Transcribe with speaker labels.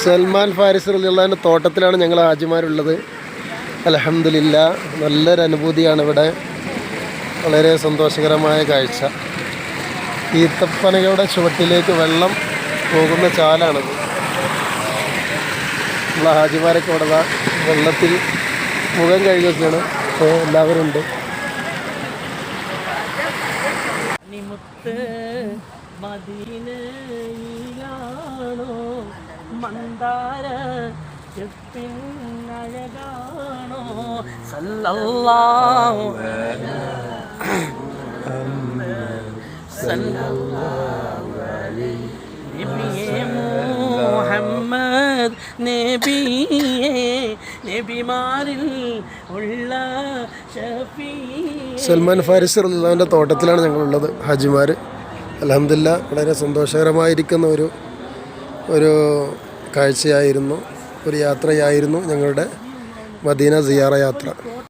Speaker 1: സൽമാൻ ഫാരിസ് റളിയല്ലാഹുവിൻ്റെ തോട്ടത്തിലാണ് ഞങ്ങൾ ഹാജിമാരുള്ളത്. അൽഹംദുലില്ലാ, നല്ലൊരു അനുഭൂതിയാണ് ഇവിടെ. വളരെ സന്തോഷകരമായ കാഴ്ച. ഈത്തപ്പനകളുടെ ചുവട്ടിലേക്ക് വെള്ളം പോകുന്ന ചാലാണത്. നമ്മളെ ഹാജിമാരൊക്കെ ഇവിടെ വെള്ളത്തിൽ മുഖം കഴുകുകയാണ്. എല്ലാവരും ഉണ്ട്.
Speaker 2: മദീനയിലാണോ മന്ദാര ചെപ്പിനഴകാണോ സല്ലല്ലാഹു അലൈഹി നബിയേ മുഹമ്മദ് നബിയേ നബിമാരിൽ ഉള്ള ഷഫീ.
Speaker 1: സൽമാൻ ഫാരിസ് റളിയല്ലാഹുവിൻ്റെ തോട്ടത്തിലാണ് ഞങ്ങളുള്ളത് ഹാജിമാർ. അൽഹംദുലില്ലാ, വളരെ സന്തോഷകരമായിരിക്കുന്ന ഒരു കാഴ്ചയായിരുന്നു, ഒരു യാത്രയായിരുന്നു ഞങ്ങളുടെ മദീന സിയാറ യാത്ര.